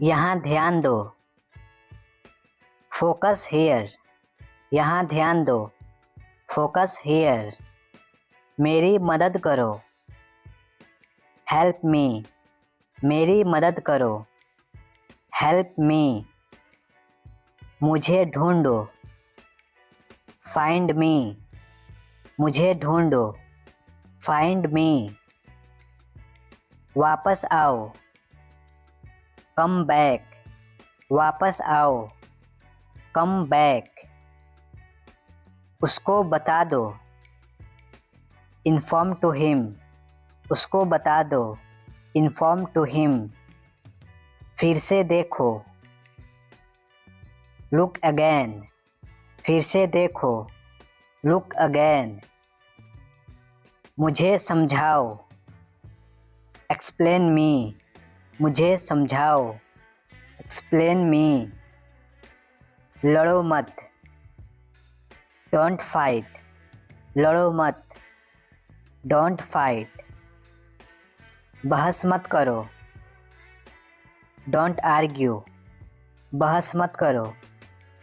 यहाँ ध्यान दो। Focus here. यहाँ ध्यान दो। Focus here. मेरी मदद करो। Help me. मेरी मदद करो। Help me. मुझे ढूंढो। Find me. मुझे ढूंढो। Find me. वापस आओ। Come back. वापस आओ। Come back. उसको बता दो। Inform to him. उसको बता दो। Inform to him. फिर से देखो। Look again. फिर से देखो। Look again. मुझे समझाओ। Explain me. मुझे समझाओ। Explain me. लड़ो मत। Don't fight. लड़ो मत। Don't fight. बहस मत करो। Don't argue. बहस मत करो।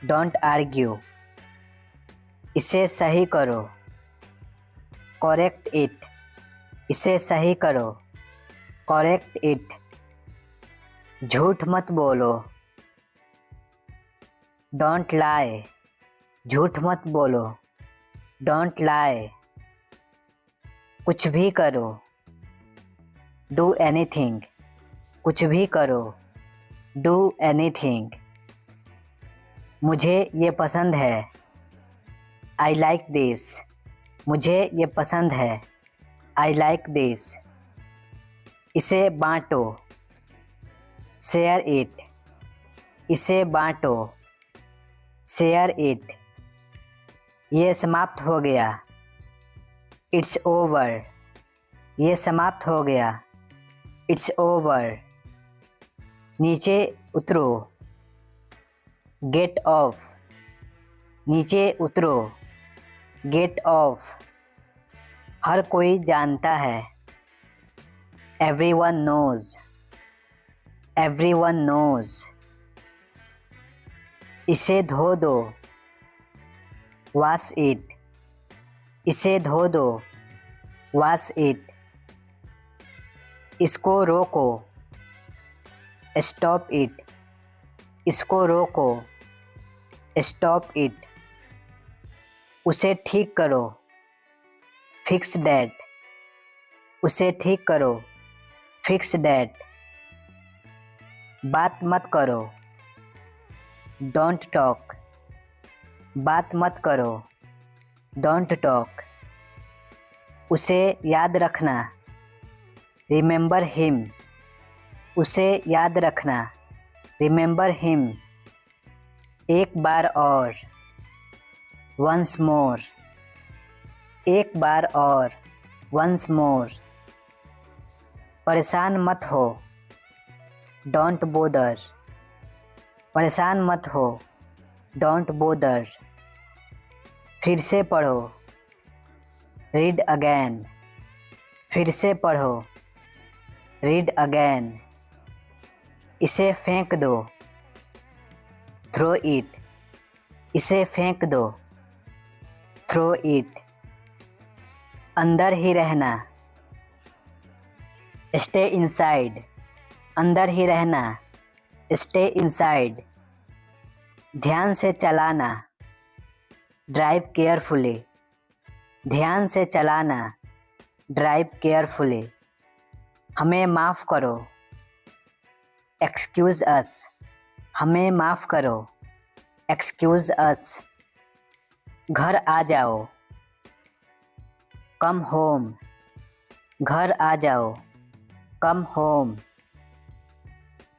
Don't argue. इसे सही करो। Correct it. इसे सही करो। Correct it. झूठ मत बोलो। Don't lie. झूठ मत बोलो। Don't lie. कुछ भी करो। Do anything. कुछ भी करो। Do anything. मुझे ये पसंद है। I like this. मुझे ये पसंद है। I like this. इसे बांटो। Share it. इसे बांटो। Share it. ये समाप्त हो गया। It's over. ये समाप्त हो गया। It's over. नीचे उतरो। Get off. नीचे उतरो। Get off. हर कोई जानता है। Everyone knows. Everyone knows. इसे धो दो। Wash it. इसे धो दो। Wash it. इसको रोको। Stop it. इसको रोको। Stop it. उसे ठीक करो। Fix that. उसे ठीक करो। Fix that. बात मत करो। Don't talk. बात मत करो। Don't talk. उसे याद रखना। Remember him. उसे याद रखना। Remember him. एक बार और। Once more. एक बार और। Once more. परेशान मत हो। Don't bother. परेशान मत हो। Don't bother. फिर से पढ़ो। Read again. फिर से पढ़ो। Read again. इसे फेंक दो। Throw it. इसे फेंक दो। Throw it. अंदर ही रहना। Stay inside. अंदर ही रहना। Stay inside. ध्यान से चलाना। Drive carefully. ध्यान से चलाना। Drive carefully. हमें माफ़ करो। एक्सक्यूज़ अस। हमें माफ़ करो। एक्सक्यूज़ अस। घर आ जाओ। Come home. घर आ जाओ। Come home.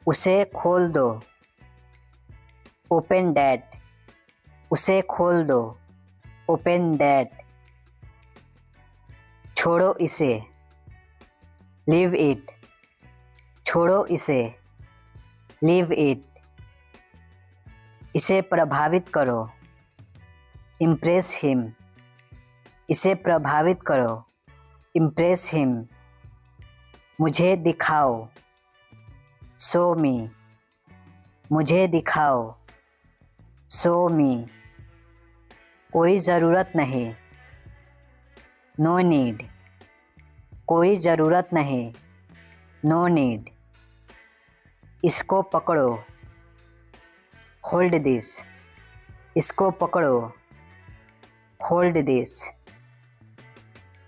उसे खोल दो। Open that. उसे खोल दो। Open that. छोड़ो इसे। Leave it. छोड़ो इसे। Leave it. इसे प्रभावित करो। Impress him. इसे प्रभावित करो। Impress him. मुझे दिखाओ। शो मी। मुझे दिखाओ, शो मी, कोई ज़रूरत नहीं, नो नीड, कोई ज़रूरत नहीं, नो नीड, इसको पकड़ो, होल्ड दिस, इसको पकड़ो, होल्ड दिस,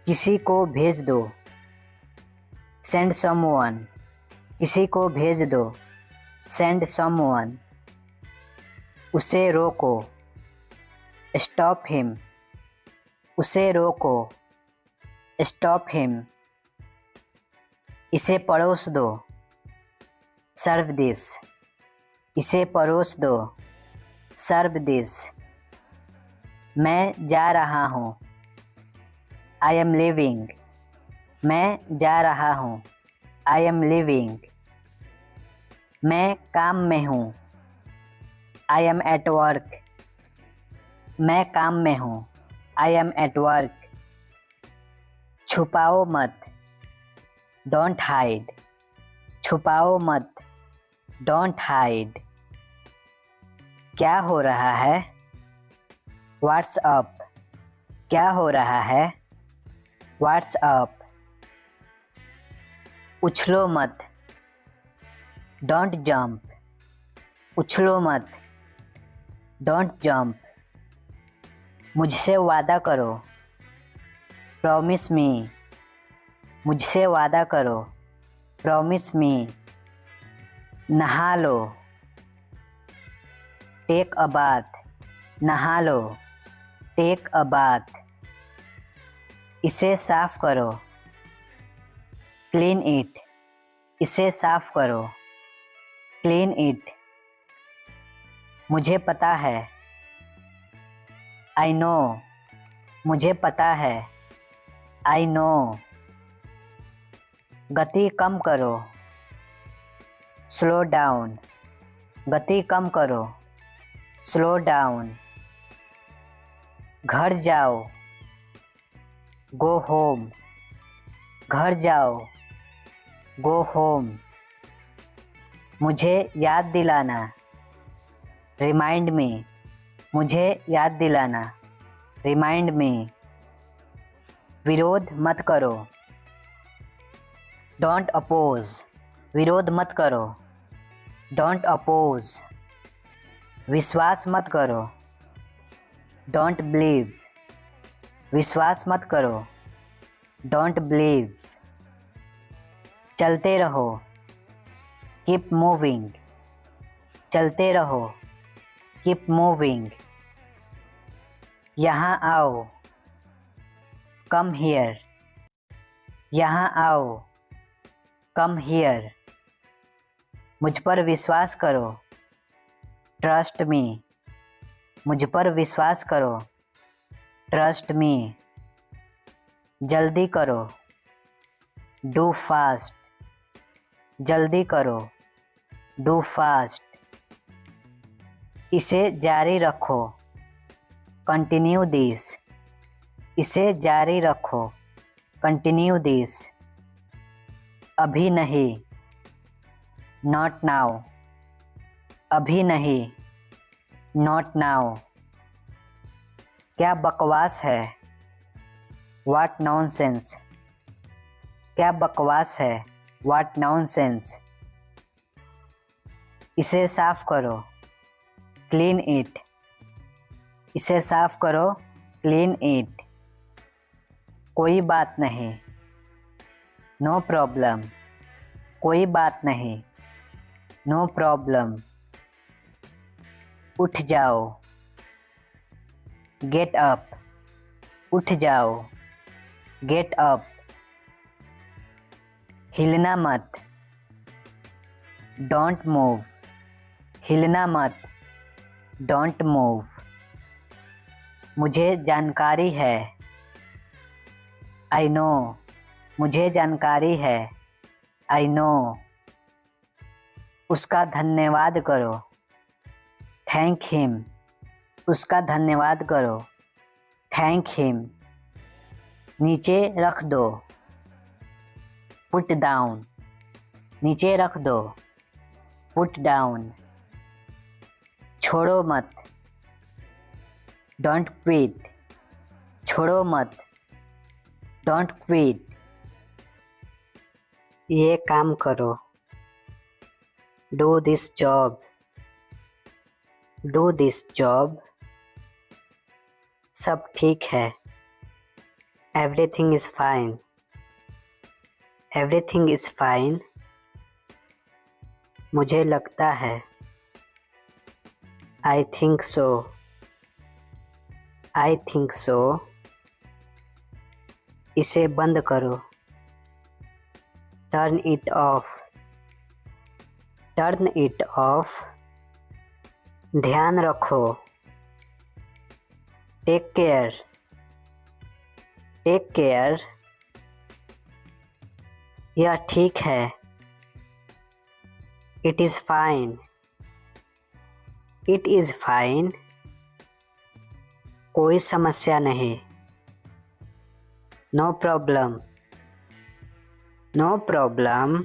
किसी को भेज दो, सेंड समवन, किसी को भेज दो, सेंड समवन, उसे रोको, स्टॉप हिम, उसे रोको, स्टॉप हिम, इसे परोस दो, सर्व दिस, इसे परोस दो, सर्व दिस, मैं जा रहा हूँ, आई एम लिविंग, मैं जा रहा हूँ, आई एम लिविंग, मैं काम में हूँ, आई एम एट वर्क, मैं काम में हूँ, आई एम एट वर्क, छुपाओ मत, डोंट हाइड, छुपाओ मत, डोंट हाइड, क्या हो रहा है, व्हाट्स अप, क्या हो रहा है, व्हाट्स अप, उछलो मत, डोंट जंप, उछलो मत, डोंट जंप, मुझसे वादा करो, प्रॉमिस मी, मुझसे वादा करो, प्रॉमिस मी, नहा लो, टेक अ बाथ, नहा लो, टेक अ बाथ, इसे साफ करो, क्लीन इट, इसे साफ करो, क्लीन इट, मुझे पता है, आई नो, मुझे पता है, आई नो, गति कम करो, स्लो डाउन, गति कम करो, स्लो डाउन, घर जाओ, गो होम, घर जाओ, गो होम, मुझे याद दिलाना, रिमाइंड मी, मुझे याद दिलाना, रिमाइंड मी, विरोध मत करो, डोंट अपोज, विरोध मत करो, डोंट अपोज, विश्वास मत करो, डोंट बिलीव, विश्वास मत करो, डोंट बिलीव, चलते रहो, कीप मूविंग, चलते रहो, कीप मूविंग, यहाँ आओ, कम हियर, यहाँ आओ, कम हियर, मुझ पर विश्वास करो, ट्रस्ट मी, मुझ पर विश्वास करो, ट्रस्ट मी, जल्दी करो, डू फास्ट, जल्दी करो, डू फास्ट, इसे जारी रखो, कंटिन्यू दिस, इसे जारी रखो, कंटिन्यू दिस, अभी नहीं, नॉट नाउ, अभी नहीं, नॉट नाउ, क्या बकवास है, व्हाट नॉनसेंस, क्या बकवास है, व्हाट नॉनसेंस, इसे साफ करो, क्लीन इट, इसे साफ करो, क्लीन इट, कोई बात नहीं, नो प्रॉब्लम, कोई बात नहीं, नो प्रॉब्लम, उठ जाओ, गेट अप, उठ जाओ, गेट अप, हिलना मत, डोंट मूव, हिलना मत, डोंट मूव, मुझे जानकारी है, आई नो, मुझे जानकारी है, आई नो, उसका धन्यवाद करो, थैंक हिम, उसका धन्यवाद करो, थैंक हिम, नीचे रख दो, पुट डाउन, नीचे रख दो, पुट डाउन, छोड़ो मत, डोंट क्विट, छोड़ो मत, डोंट क्विट। ये काम करो, do this job, do this job. सब ठीक है, everything is fine, everything is fine. मुझे लगता है, I think so, I think so. इसे बंद करो, turn it off, turn it of. ध्यान रखो, टेक केयर, टेक केयर। यह ठीक है, it is fine, it is fine. कोई समस्या नहीं, नो प्रॉब्लम, नो प्रॉब्लम।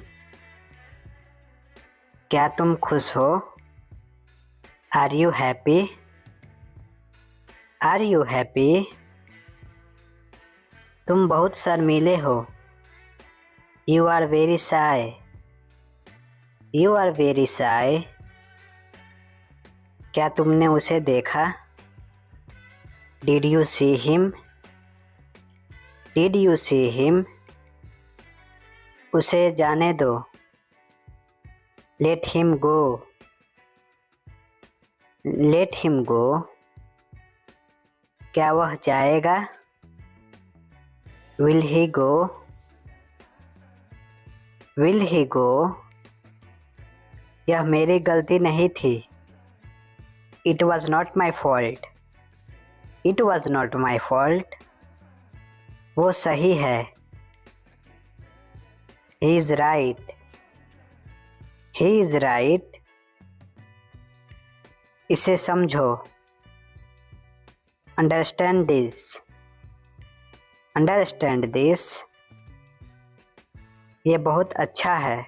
क्या तुम खुश हो? Are you happy? Are you happy? तुम बहुत शर्मीले हो, you are very shy, you are very shy. क्या तुमने उसे देखा? Did you see him? Did you see him? उसे जाने दो, let him go, let him go. क्या वह जाएगा? Will he go, will he go. यह मेरी गलती नहीं थी, it was not my fault, it was not my fault. वो सही है, he is right, he is right. इसे समझो, अंडरस्टैंड दिस, अंडरस्टैंड दिस। ये बहुत अच्छा है,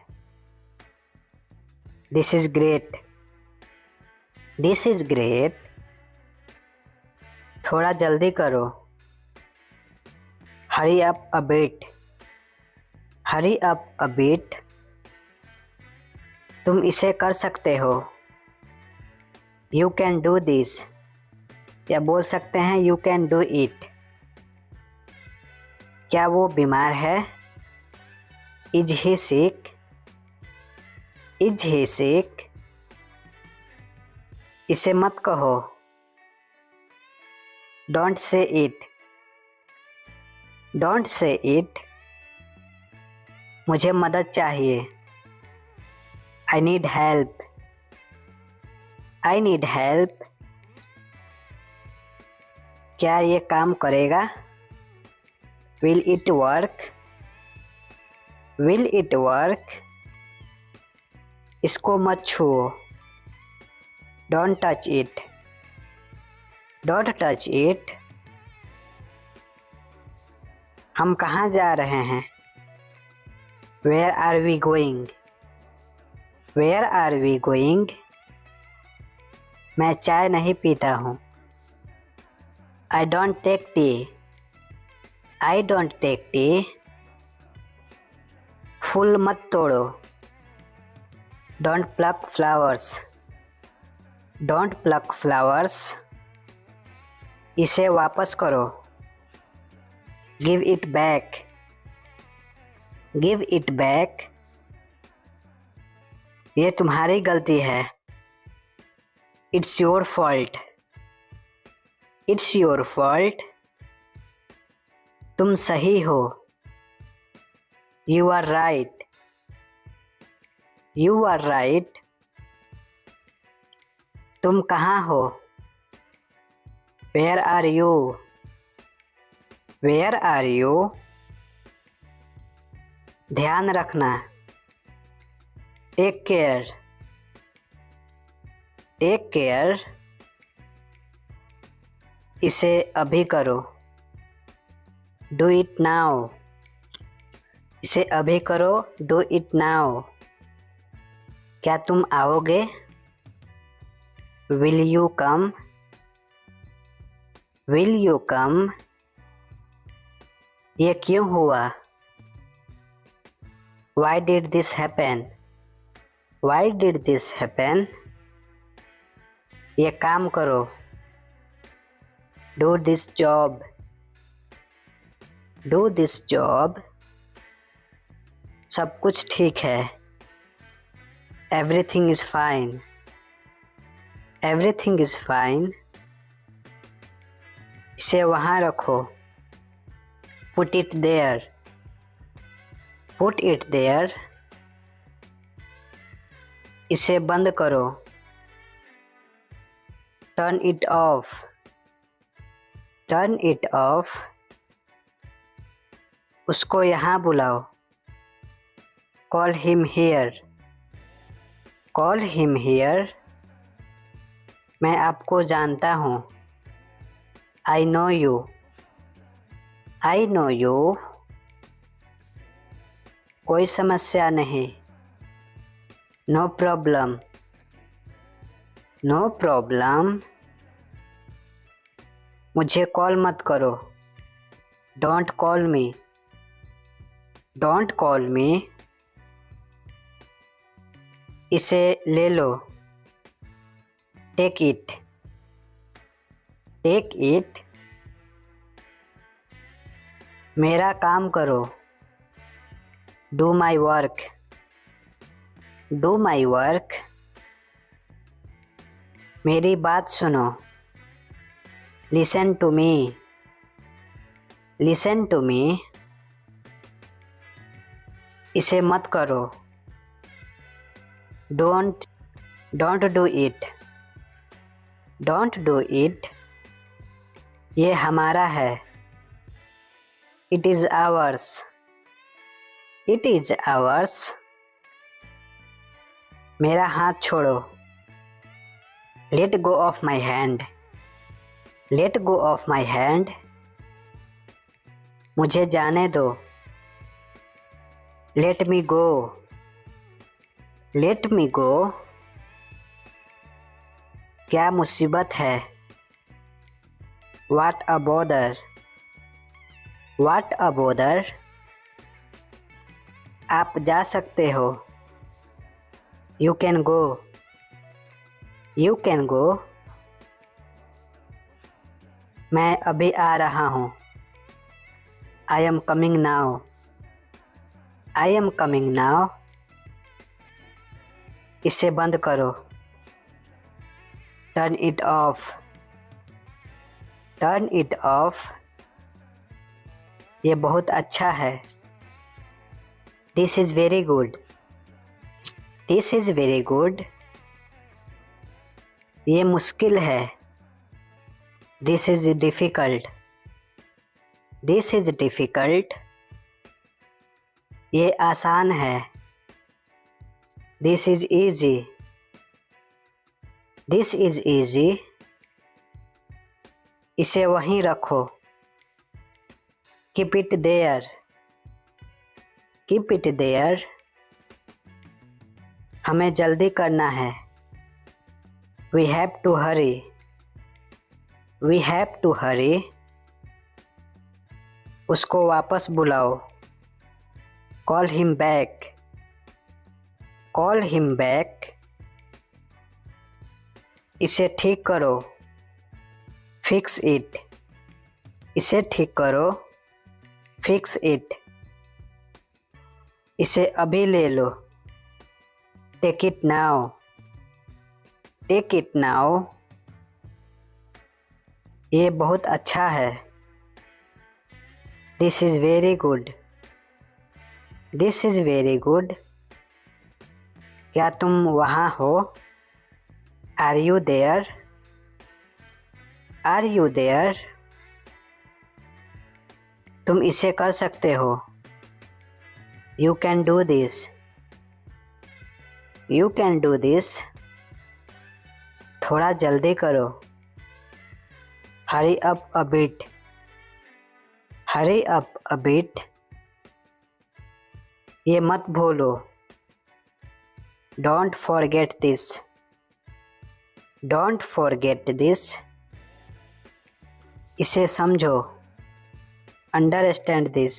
this is great, this is great. थोड़ा जल्दी करो, hurry up a bit, hurry up a bit. तुम इसे कर सकते हो, यू कैन डू दिस, या बोल सकते हैं यू कैन डू इट। क्या वो बीमार है? Is he sick, is he sick. इसे मत कहो, don't say it, don't say it. मुझे मदद चाहिए, I need help, I need help. क्या ये काम करेगा? Will it work, will it work. इसको मत छुओ, don't touch it, don't touch it. हम कहाँ जा रहे हैं? Where are we going, where are we going. मैं चाय नहीं पीता हूँ, I don't take tea, I don't take tea. फूल मत तोड़ो, don't pluck flowers, don't pluck flowers. इसे वापस करो, give it back, give it back. ये तुम्हारी गलती है, it's your fault, it's your fault. तुम सही हो, you are right, you are right. तुम कहाँ हो? Where are you, where are you. ध्यान रखना, टेक केयर, टेक केयर। इसे अभी करो, डू इट नाउ, इसे अभी करो, डू इट नाउ। क्या तुम आओगे? Will you come, will you come. ये क्यों हुआ? Why did this happen, why did this happen. ये काम करो, do this job, do this job. सब कुछ ठीक है, everything is fine, everything is fine. इसे वहाँ रखो, put it there, put it there. इसे बंद करो, turn it off, turn it off. उसको यहाँ बुलाओ, call him here, call him here. मैं आपको जानता हूँ, I know you, I know you. कोई समस्या नहीं, नो प्रॉब्लम, नो प्रॉब्लम। मुझे कॉल मत करो, don't call me, don't call me. इसे ले लो, टेक इट, टेक इट। मेरा काम करो, do my work, do my work. मेरी बात सुनो, listen to me, listen to me. इसे मत करो, don't, don't do it, don't do it. ये हमारा है, it is ours, it is ours. मेरा हाथ छोड़ो, let go of my hand, let go of my hand. मुझे जाने दो, लेट मी गो, लेट मी गो। क्या मुसीबत है, what a bother, what a bother. आप जा सकते हो, you can go, you can go. मैं अभी आ रहा हूँ, I am coming now, I am coming now. इसे बंद करो, turn it off, turn it off. ये बहुत अच्छा है, this is very good, this is very good. ये मुश्किल है, this is difficult, this is difficult. ये आसान है, this is easy, this is easy. इसे वहीं रखो, keep it there, keep it there. हमें जल्दी करना है, we have to hurry, we have to hurry. उसको वापस बुलाओ, call him back, call him back. इसे ठीक करो, फिक्स इट, इसे ठीक करो, फिक्स इट। इसे अभी ले लो, take it now, take it now. ये बहुत अच्छा है, this is very good, this is very good. क्या तुम वहाँ हो, are you there, are you there. तुम इसे कर सकते हो, you can do this, you can do this. थोड़ा जल्दी करो, hurry up a bit, hurry up a bit. ये मत भूलो, don't forget this, don't forget this, इसे समझो। अंडरस्टैंड दिस,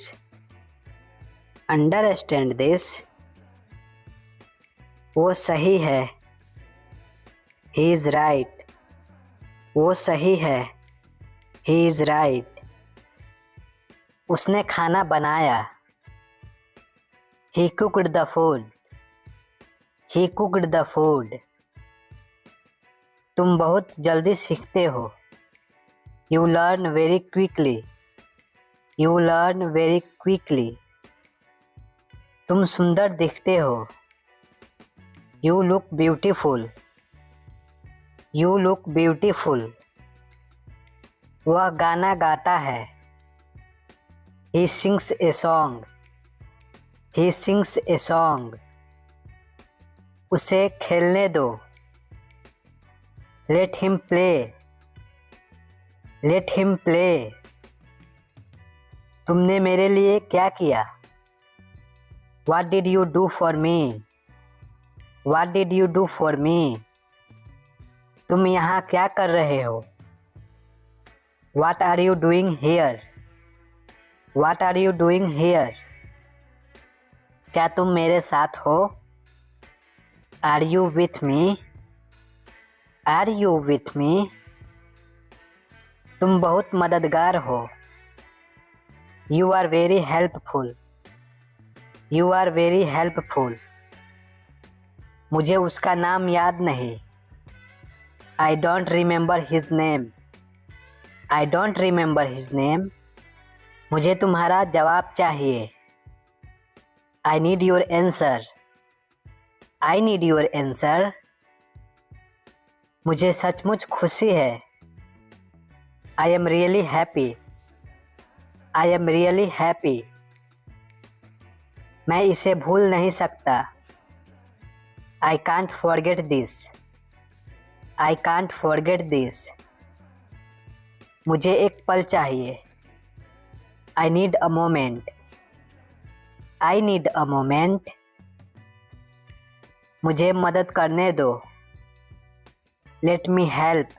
अंडरस्टैंड दिस, वो सही है। ही इज़ राइट, वो सही है। He is right. उसने खाना बनाया। He cooked the food, he cooked the food. तुम बहुत जल्दी सीखते हो। You learn very quickly, you learn very quickly. तुम सुंदर दिखते हो। You look beautiful, you look beautiful. वह गाना गाता है। He sings a song, he sings a song. उसे खेलने दो। Let him play, let him play. तुमने मेरे लिए क्या किया? What did you do for me? What did you do for me? तुम यहाँ क्या कर रहे हो? What are you doing here? What are you doing here? क्या तुम मेरे साथ हो? Are you with me? Are you with me? तुम बहुत मददगार हो। You are very helpful. You are very helpful. मुझे उसका नाम याद नहीं। I don't remember his name. I don't remember his name. मुझे तुम्हारा जवाब चाहिए। I need your answer. I need your answer. मुझे सचमुच खुशी है। I am really happy. I am really happy. मैं इसे भूल नहीं सकता। I can't forget this. I can't forget this. मुझे एक पल चाहिए। I need a moment. I need a moment. मुझे मदद करने दो। Let me help.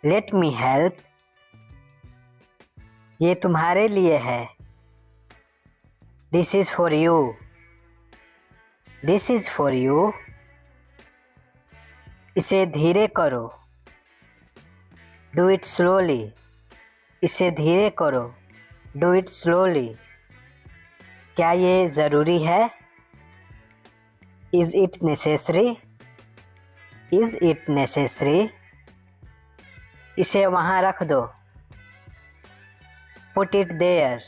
Let me help. ये तुम्हारे लिए है। This is for you. This is for you. इसे धीरे करो। Do it slowly. इसे धीरे करो। Do it slowly. क्या ये ज़रूरी है? Is it necessary? Is it necessary? इसे वहाँ रख दो। Put it there.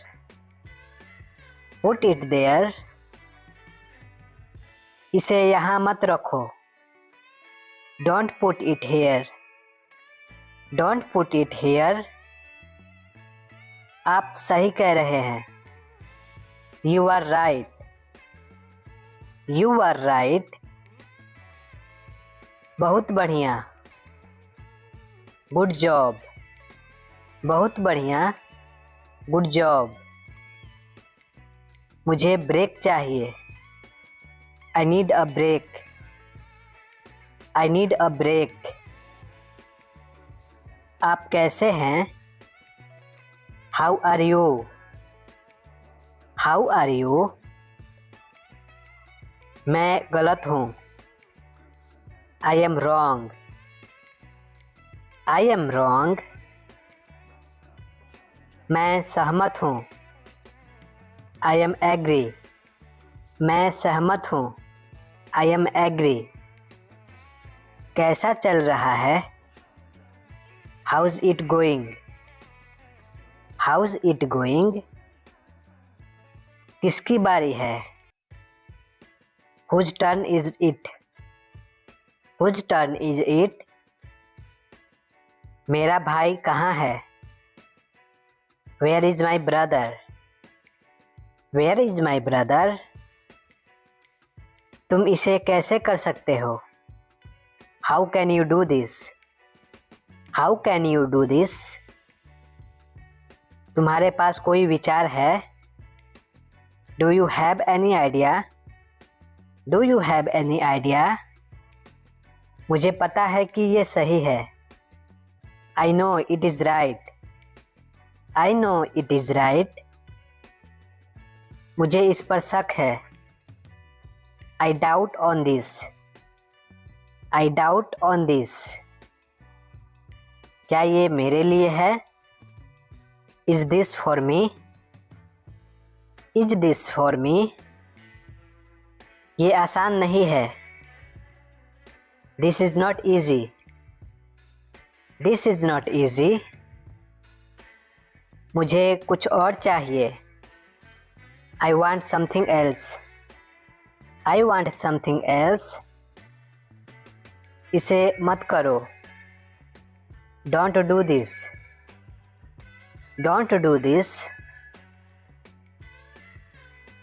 Put it there. इसे यहाँ मत रखो। Don't put it here. Don't put it here. आप सही कह रहे हैं। You are right. You are right. बहुत बढ़िया। Good job. बहुत बढ़िया। Good job. मुझे ब्रेक चाहिए। I need a break. I need a break. आप कैसे हैं? How are you? How are you? मैं गलत हूँ। I am wrong. I am wrong. मैं सहमत हूँ। I am agree. मैं सहमत हूँ। I am agree. कैसा चल रहा है? How's it going? How's it going? किसकी बारी है? Whose turn is it? Whose turn is it? मेरा भाई कहाँ है? Where is my brother? Where is my brother? तुम इसे कैसे कर सकते हो? How can you do this? How can you do this? तुम्हारे पास कोई विचार है? Do you have any idea? Do you have any idea? मुझे पता है कि ये सही है। I know it is right. I know it is right. मुझे इस पर शक है। I doubt on this. I doubt on this. क्या ये मेरे लिए है? Is this for me? Is this for me? ये आसान नहीं है। This is not easy. This is not easy. मुझे कुछ और चाहिए। I want something else. I want something else. इसे मत करो। Don't do this. Don't do this.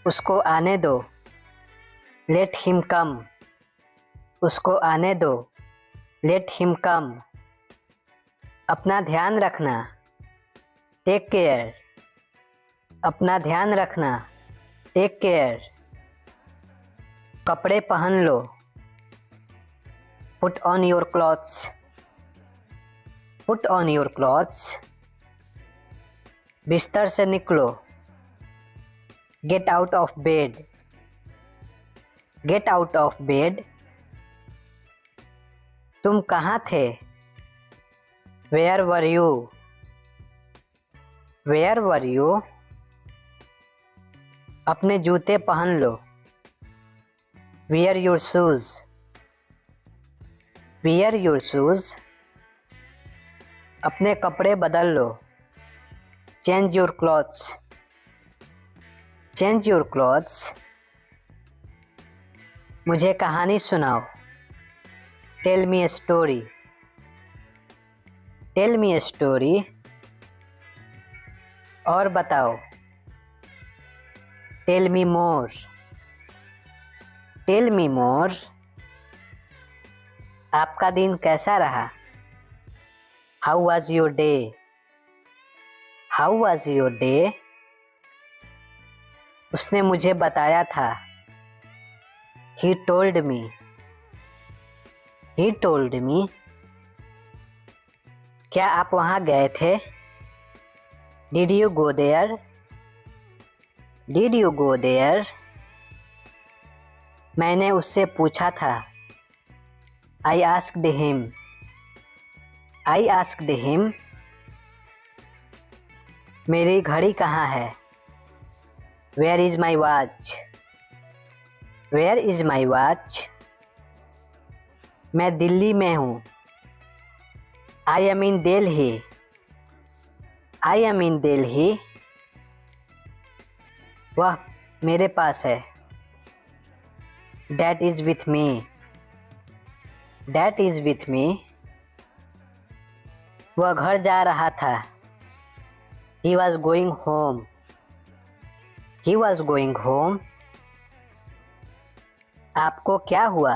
उसको आने दो। Let him come. उसको आने दो। Let him come. अपना ध्यान रखना। Take care. अपना ध्यान रखना। Take care. कपड़े पहन लो। Put on your clothes. Put on your clothes. बिस्तर से निकलो। Get out of bed. Get out of bed. तुम कहाँ थे? Where were you? Where were you? अपने जूते पहन लो। Wear your shoes. Wear your shoes. अपने कपड़े बदल लो। Change your clothes. Change your clothes. मुझे कहानी सुनाओ। Tell me a story. Tell me a story. और बताओ। Tell me more. Tell me more. आपका दिन कैसा रहा? How was your day? How was your day? उसने मुझे बताया था। He told me. He told me. क्या आप वहाँ गए थे? Did you go there? Did you go there? मैंने उससे पूछा था। I asked him. I asked him. मेरी घड़ी कहाँ है? Where is my watch? Where is my watch? मैं दिल्ली में हूँ। I am in Delhi. I am in Delhi. वह मेरे पास है। That is with me. That is with me. वह घर जा रहा था। He was going home. He was going home. आपको क्या हुआ?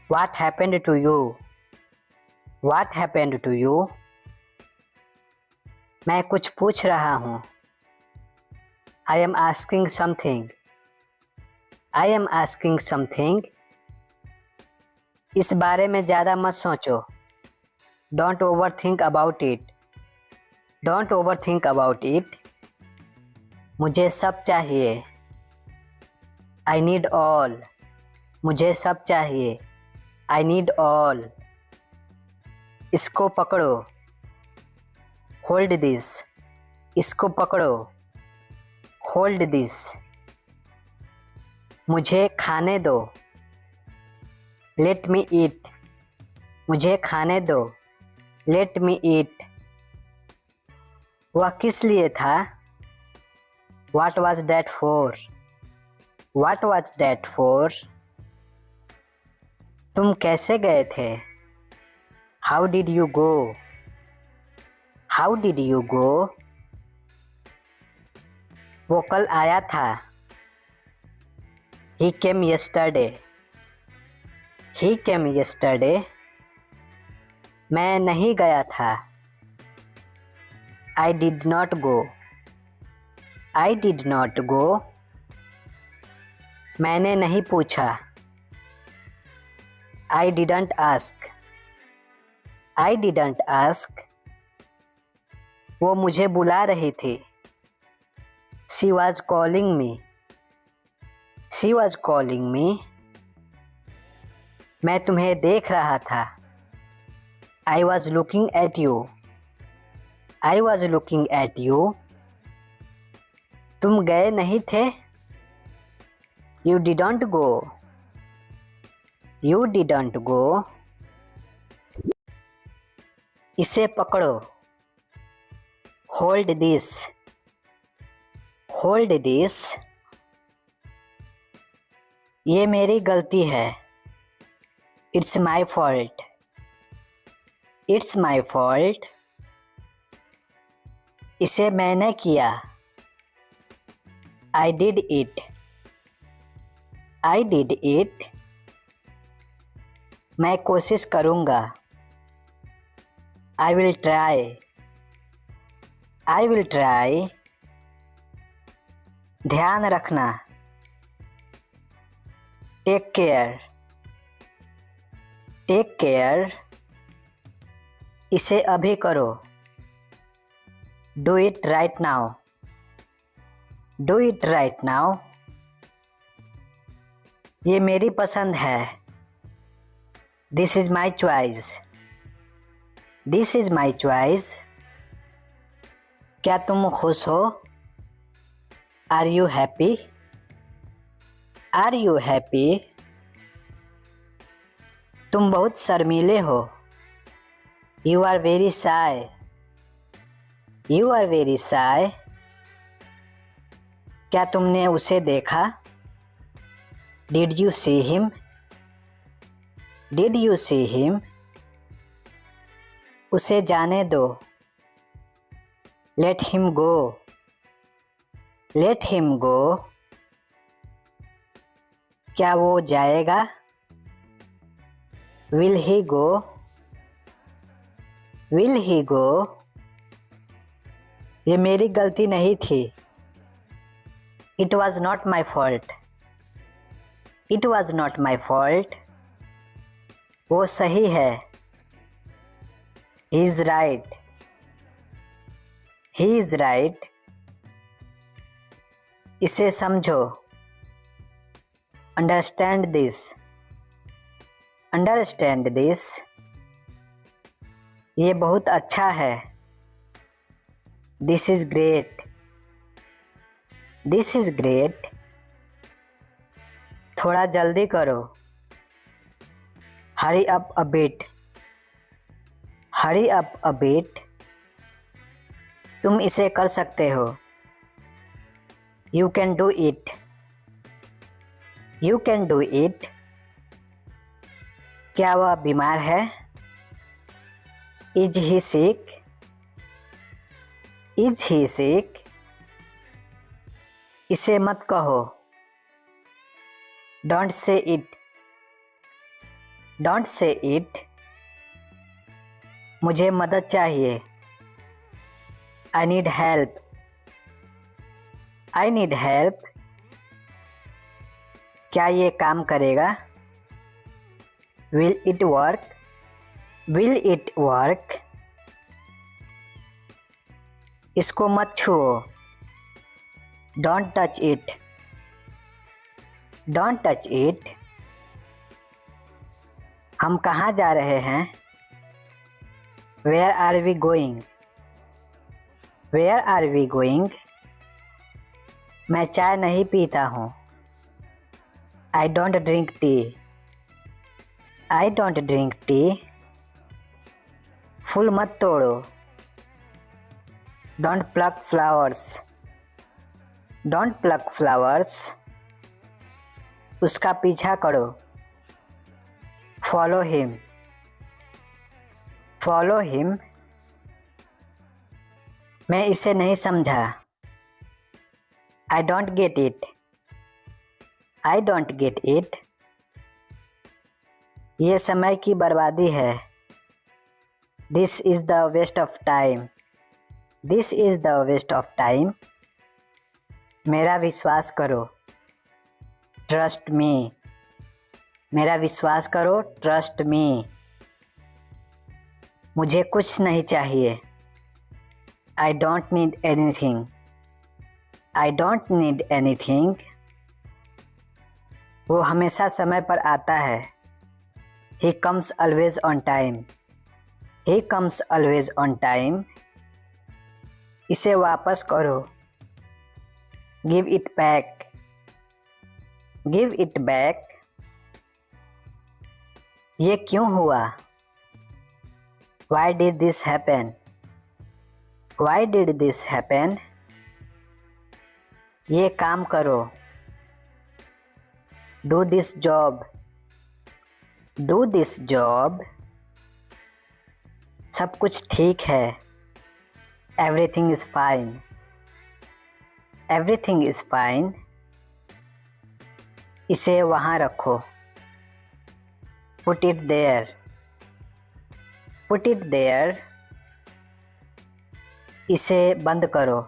What happened to you? What happened to you? मैं कुछ पूछ रहा हूँ। I am asking something. I am asking something. इस बारे में ज़्यादा मत सोचो। Don't overthink about it. Don't overthink about it. मुझे सब चाहिए। I need all. मुझे सब चाहिए। I need all. इसको पकड़ो। Hold this. इसको पकड़ो। Hold this. मुझे खाने दो। Let me eat. मुझे खाने दो। Let me eat. वह किस लिए था? What was that for? What was that for? तुम कैसे गए थे? How did you go? How did you go? वो कल आया था। He came yesterday. He came yesterday. मैं नहीं गया था। I did not go. I did not go. मैंने नहीं पूछा। I didn't ask. I didn't ask. वो मुझे बुला रही थी. She was calling me. She was calling me. मैं तुम्हें देख रहा था. I was looking at you. I was looking at you. तुम गए नहीं थे? You didn't go. You didn't go. इसे पकड़ो. Hold this. Hold this. ये मेरी गलती है. It's my fault. It's my fault. इसे मैंने किया. I did it. I did it. मैं कोशिश करूँगा. I will try. I will try. ध्यान रखना. Take care. Take care. इसे अभी करो. Do it right now. Do it right now. ये मेरी पसंद है. This is my choice. This is my choice. क्या तुम खुश हो? Are you happy? Are you happy? तुम बहुत शर्मीले हो. You are very shy. You are very shy. क्या तुमने उसे देखा? Did you see him? Did you see him? उसे जाने दो. Let him go. Let him go. क्या वो जाएगा? Will he go? Will he go? ये मेरी गलती नहीं थी. It was not my fault. It was not my fault. वो सही है. He is right. He is right. इसे समझो. Understand this. Understand this. ये बहुत अच्छा है. This is great. This is great. थोड़ा जल्दी करो. Hurry up a bit. Hurry up a bit. तुम इसे कर सकते हो. You can do it. You can do it. क्या वह बीमार है? Is he sick? Is he sick? इसे मत कहो. Don't say it. Don't say it. मुझे मदद चाहिए. I need help. I need help. क्या ये काम करेगा? Will it work? Will it work? इसको मत छुओ. Don't touch it. Don't touch it. हम कहाँ जा रहे हैं? Where are we going? Where are we going? मैं चाय नहीं पीता हूँ. I don't drink tea. I don't drink tea. फूल मत तोड़ो. Don't pluck flowers. Don't pluck flowers. उसका पीछा करो. Follow him. Follow him. मैं इसे नहीं समझा. I don't get it. I don't get it. ये समय की बर्बादी है. This is the waste of time. This is the waste of time. मेरा विश्वास करो. Trust me. मेरा विश्वास करो, ट्रस्ट मी। मुझे कुछ नहीं चाहिए, I don't need anything. I don't need anything. वो हमेशा समय पर आता है, he comes always on time. He comes always on time. इसे वापस करो, give it back. Give it back. ये क्यों हुआ, why did this happen. Why did this happen. ये काम करो, do this job. Do this job. सब कुछ ठीक है, everything is fine. Everything is fine. इसे वहाँ रखो, put it there. Put it there. इसे बंद करो,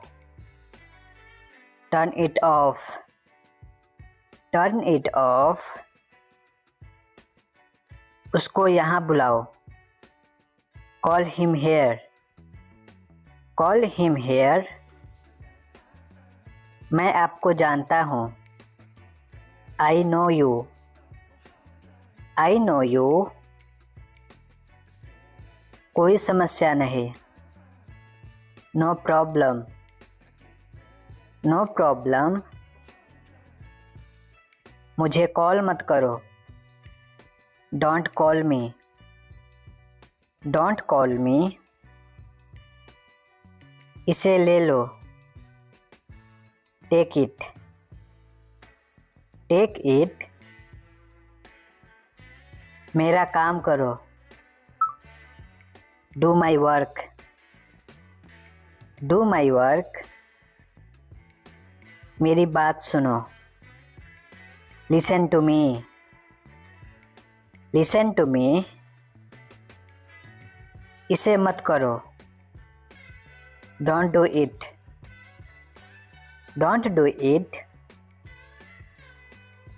turn it off. Turn it off. उसको यहाँ बुलाओ, call him here. Call him here. मैं आपको जानता हूँ, I know you. I know you. कोई समस्या नहीं, नो प्रॉब्लम। No problem. मुझे कॉल मत करो, don't call me. Don't call me. इसे ले लो, टेक इट। Take it. मेरा काम करो, do my work. Do my work. मेरी बात सुनो, listen to me. Listen to me. इसे मत करो, don't do it. Don't do it.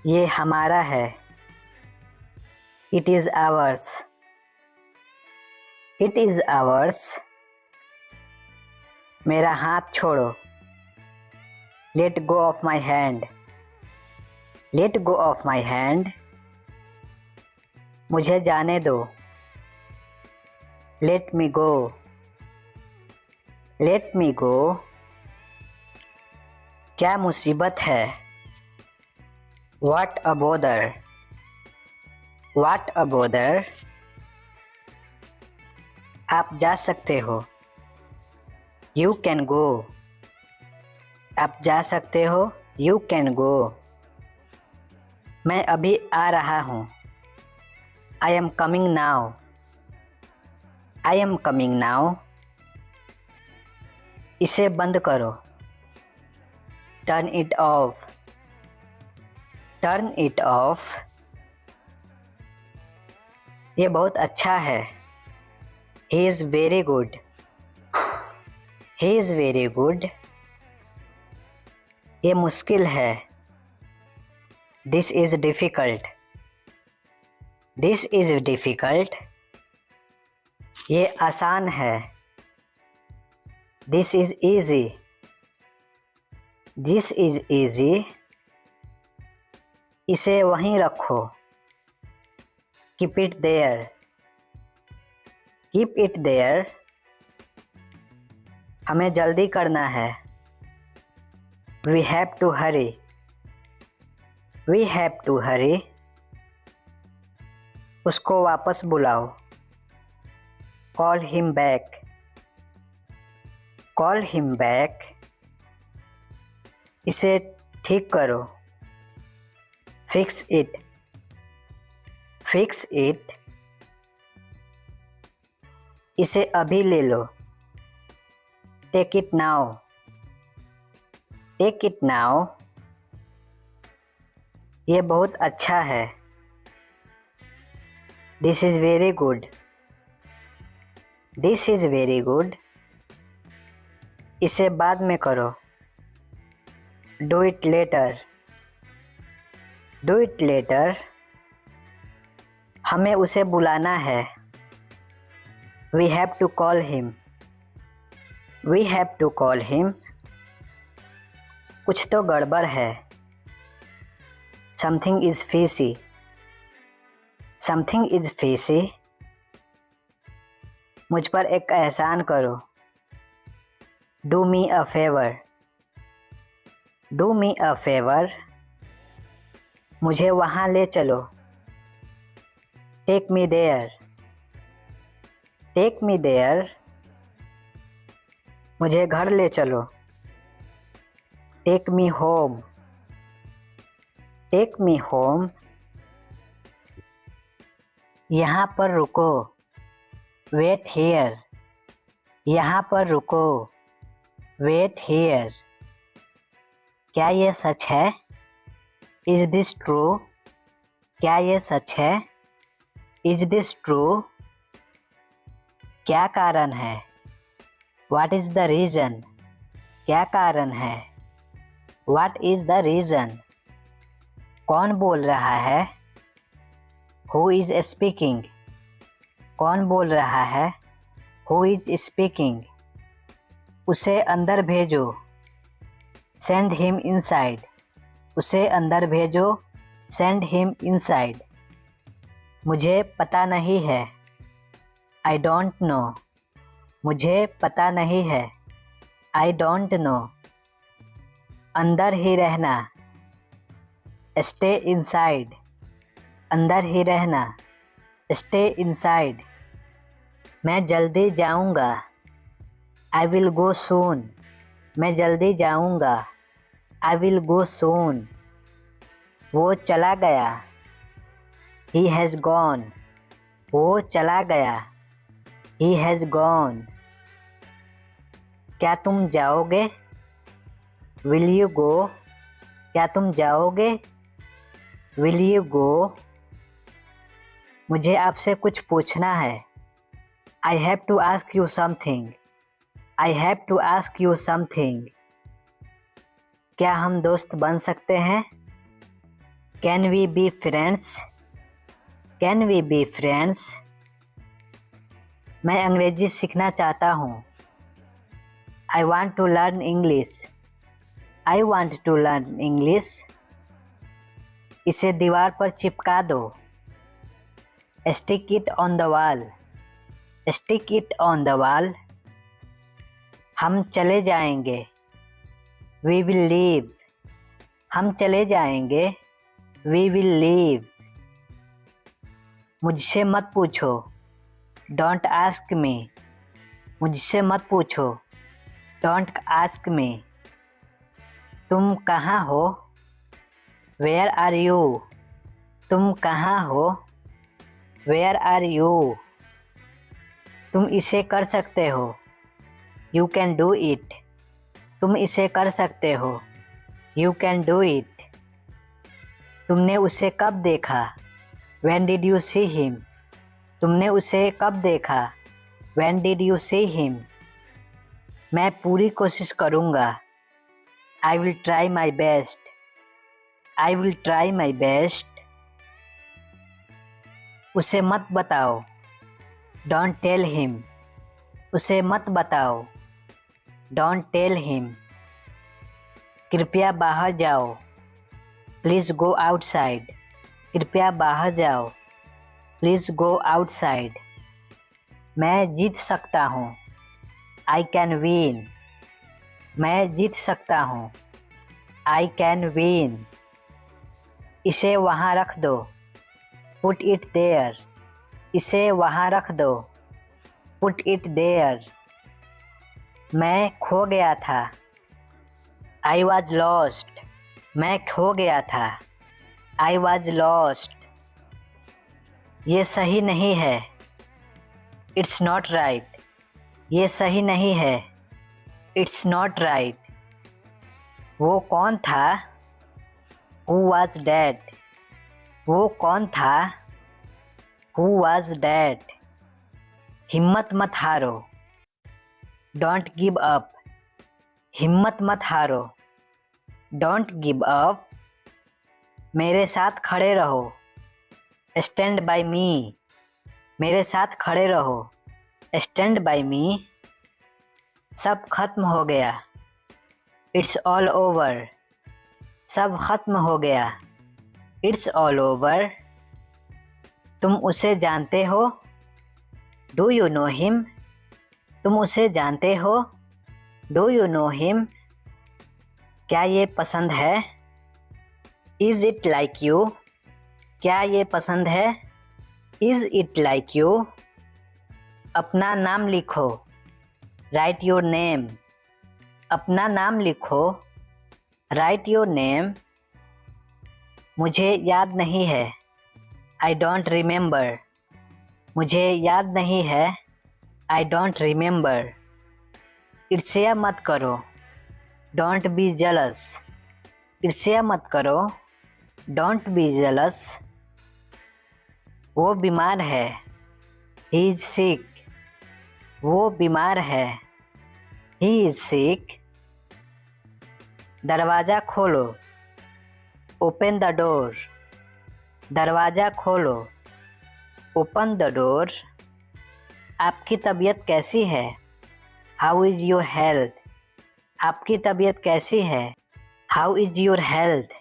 ये हमारा है, it is ours. It is ours. मेरा हाथ छोड़ो, let go of my hand. Let go of my hand. मुझे जाने दो, लेट मी गो। लेट मी गो। क्या मुसीबत है, what a bother. What a bother. आप जा सकते हो, यू कैन गो। आप जा सकते हो, यू कैन गो। मैं अभी आ रहा हूँ, I am coming now. I am coming now. इसे बंद करो, turn it off. Turn it off. ये बहुत अच्छा है, he is very good. He is very good. ये मुश्किल है, this is difficult. This is difficult. ये आसान है, this is easy. This is easy. इसे वहीं रखो, keep it there. Keep it there. हमें जल्दी करना है, we have to hurry. We have to hurry. उसको वापस बुलाओ, call him back. Call him back. इसे ठीक करो, फिक्स इट। Fix it. इसे अभी ले लो, take it now. Take it now. ये बहुत अच्छा है, this is very good. This is very good. इसे बाद में करो, do it later. Do it later. हमें उसे बुलाना है। We have to call him. We have to call him. कुछ तो गड़बड़ है। Something is fishy. Something is fishy. मुझ पर एक एहसान करो। Do me a favor. Do me a favor. मुझे वहाँ ले चलो। Take me there. Take me there. मुझे घर ले चलो। Take me home. Take me home. यहाँ पर रुको। Wait here. यहाँ पर रुको। Wait here. क्या ये सच है? Is this true? क्या ये सच है? Is this true? क्या कारण है? What is the reason? क्या कारण है? What is the reason? कौन बोल रहा है? Who is speaking? कौन बोल रहा है? Who is speaking? उसे अंदर भेजो। Send him inside. उसे अंदर भेजो। Send him inside. मुझे पता नहीं है। I don't know. मुझे पता नहीं है। I don't know. अंदर ही रहना। Stay inside. अंदर ही रहना। Stay inside. मैं जल्दी जाऊंगा। I will go soon. मैं जल्दी जाऊंगा। I will go soon. वो चला गया। He has gone. वो चला गया। He has gone. क्या तुम जाओगे? Will you go? क्या तुम जाओगे? Will you go? मुझे आपसे कुछ पूछना है। I have to ask you something. I have to ask you something. क्या हम दोस्त बन सकते हैं? Can we be friends? Can we be friends? मैं अंग्रेजी सीखना चाहता हूँ। I want to learn English. I want to learn English. इसे दीवार पर चिपका दो। Stick it on the wall. Stick it on the wall. हम चले जाएंगे। We will leave. हम चले जाएंगे। We will leave. मुझसे मत पूछो। Don't ask me. मुझसे मत पूछो। Don't ask me. तुम कहाँ हो? Where are you? तुम कहाँ हो? Where are you? तुम इसे कर सकते हो। You can do it. तुम इसे कर सकते हो। You can do it. तुमने उसे कब देखा? When did you see him? तुमने उसे कब देखा? When did you see him? मैं पूरी कोशिश करूँगा। I will try my best. I will try my best. उसे मत बताओ। Don't tell him. उसे मत बताओ। Don't tell him. कृपया बाहर जाओ। Please go outside. कृपया बाहर जाओ। Please go outside. मैं जीत सकता हूँ। I can win. मैं जीत सकता हूँ। I can win. इसे वहाँ रख दो। Put it there. इसे वहाँ रख दो। Put it there. मैं खो गया था। I was lost. मैं खो गया था। I was lost. ये सही नहीं है। It's not right. ये सही नहीं है। It's not right. वो कौन था? Who was that? वो कौन था? Who was that? हिम्मत मत हारो। Don't give up. हिम्मत मत हारो। Don't give up. मेरे साथ खड़े रहो। स्टैंड बाय मी, मेरे साथ खड़े रहो। स्टैंड बाय मी, सब खत्म हो गया। इट्स ऑल ओवर, सब खत्म हो गया। इट्स ऑल ओवर, तुम उसे जानते हो। डू यू नो हिम, तुम उसे जानते हो। डू यू नो हिम, क्या ये पसंद है। इज़ इट लाइक यू, क्या ये पसंद है। इज़ इट लाइक यू, अपना नाम लिखो। राइट योर नेम, अपना नाम लिखो। राइट योर नेम, मुझे याद नहीं है। आई डोंट रिमेंबर, मुझे याद नहीं है। आई डोंट रिमेंबर, ईर्ष्या मत करो। डोंट बी जेलस, ईर्ष्या मत करो। डोंट बी जेलस, वो बीमार है। ही इज सिक, वो बीमार है। ही इज सिक, दरवाज़ा खोलो। ओपन द डोर, दरवाज़ा खोलो। ओपन द डोर, आपकी तबीयत कैसी है। हाउ इज़ योर हेल्थ, आपकी तबीयत कैसी है। हाउ इज़ योर हेल्थ,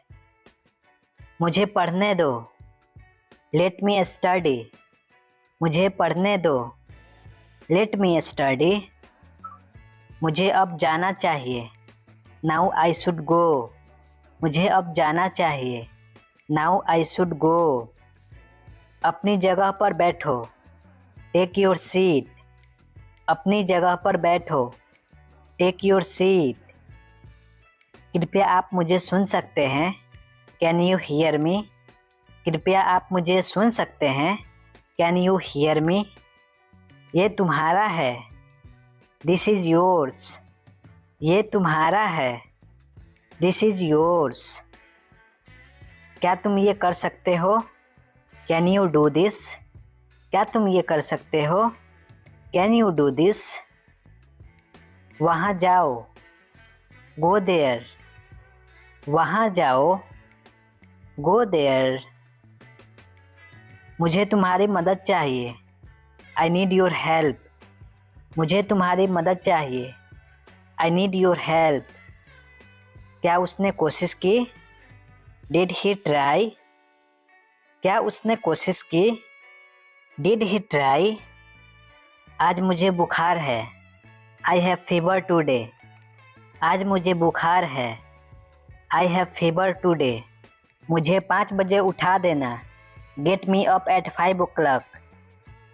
मुझे पढ़ने दो। लेट मी स्टडी, मुझे पढ़ने दो। लेट मी स्टडी, मुझे अब जाना चाहिए। नाउ आई शुड गो, मुझे अब जाना चाहिए। नाउ आई शुड गो, अपनी जगह पर बैठो। टेक योर सीट, अपनी जगह पर बैठो। टेक योर सीट, कृपया आप मुझे सुन सकते हैं। कैन यू हियर मी, कृपया आप मुझे सुन सकते हैं। कैन यू हियर मी, ये तुम्हारा है। दिस इज़ योर्स, ये तुम्हारा है। दिस इज़ योर्स, क्या तुम ये कर सकते हो। कैन यू डू दिस, क्या तुम ये कर सकते हो। कैन यू डू दिस, वहाँ जाओ। गो देयर, वहाँ जाओ। गो देयर, मुझे तुम्हारी मदद चाहिए। आई नीड योर हेल्प, मुझे तुम्हारी मदद चाहिए। आई नीड योर हेल्प, क्या उसने कोशिश की। डिड ही ट्राई, क्या उसने कोशिश की। डिड ही ट्राई, आज मुझे बुखार है। आई हैव फीवर टुडे, आज मुझे बुखार है। आई हैव फीवर टुडे, मुझे 5 बजे उठा देना। Get me up at 5 o'clock,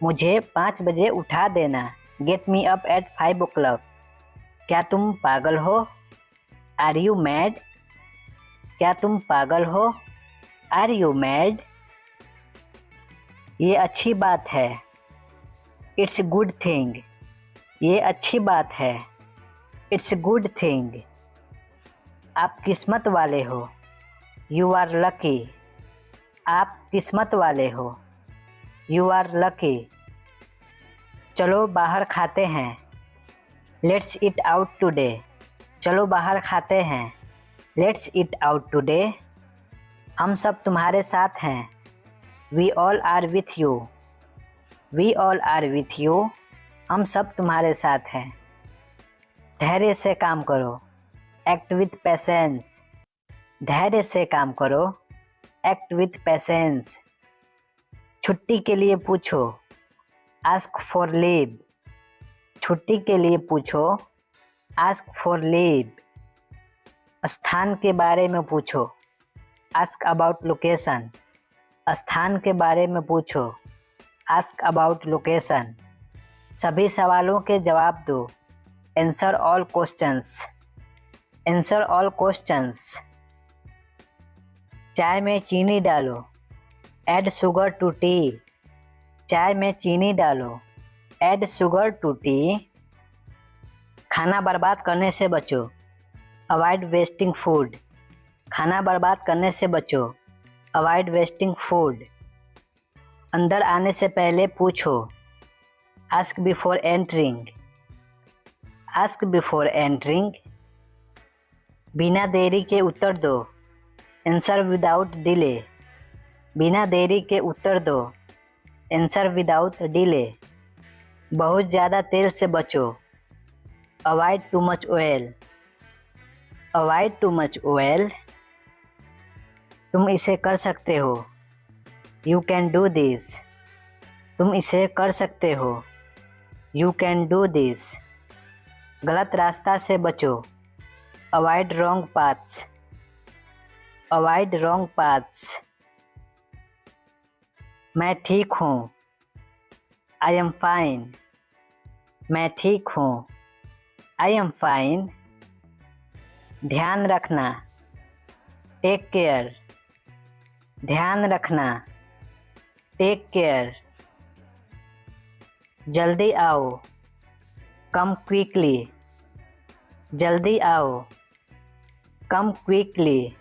मुझे 5 बजे उठा देना। Get me up at 5 o'clock, क्या तुम पागल हो। आर यू मैड, क्या तुम पागल हो। आर यू मैड, ये अच्छी बात है। इट्स गुड थिंग, ये अच्छी बात है। इट्स गुड थिंग, आप किस्मत वाले हो। यू आर लकी, आप किस्मत वाले हो। यू आर लकी, चलो बाहर खाते हैं। लेट्स ईट आउट टुडे, चलो बाहर खाते हैं। लेट्स ईट आउट टुडे, हम सब तुम्हारे साथ हैं। We all are with you, we all are with you, हम सब तुम्हारे साथ हैं। धैर्य से काम करो। एक्ट विथ पेशेंस, धैर्य से काम करो। एक्ट विथ पेशेंस, छुट्टी के लिए पूछो। आस्क फॉर लीव, छुट्टी के लिए पूछो। आस्क फॉर लीव, स्थान के बारे में पूछो। आस्क अबाउट लोकेशन, स्थान के बारे में पूछो। आस्क अबाउट लोकेशन, सभी सवालों के जवाब दो। Answer all questions, answer all questions, चाय में चीनी डालो। ऐड शुगर टू टी, चाय में चीनी डालो। ऐड शुगर टू टी, खाना बर्बाद करने से बचो। अवॉइड वेस्टिंग फूड, खाना बर्बाद करने से बचो। अवॉइड वेस्टिंग फूड, अंदर आने से पहले पूछो। Ask before entering, ask before entering, बिना देरी के उत्तर दो। आंसर विदाउट डिले, बिना देरी के उत्तर दो। Answer without delay. बहुत ज़्यादा तेल से बचो। Avoid too much oil. Avoid too much oil. तुम इसे कर सकते हो। You can do this. तुम इसे कर सकते हो। You can do this. गलत रास्ता से बचो। Avoid wrong paths. Avoid wrong paths. मैं ठीक हूँ। I am fine. मैं ठीक हूँ। I am fine. ध्यान रखना। Take care. ध्यान रखना। Take care. जल्दी आओ। कम क्विकली। जल्दी आओ। कम क्विकली।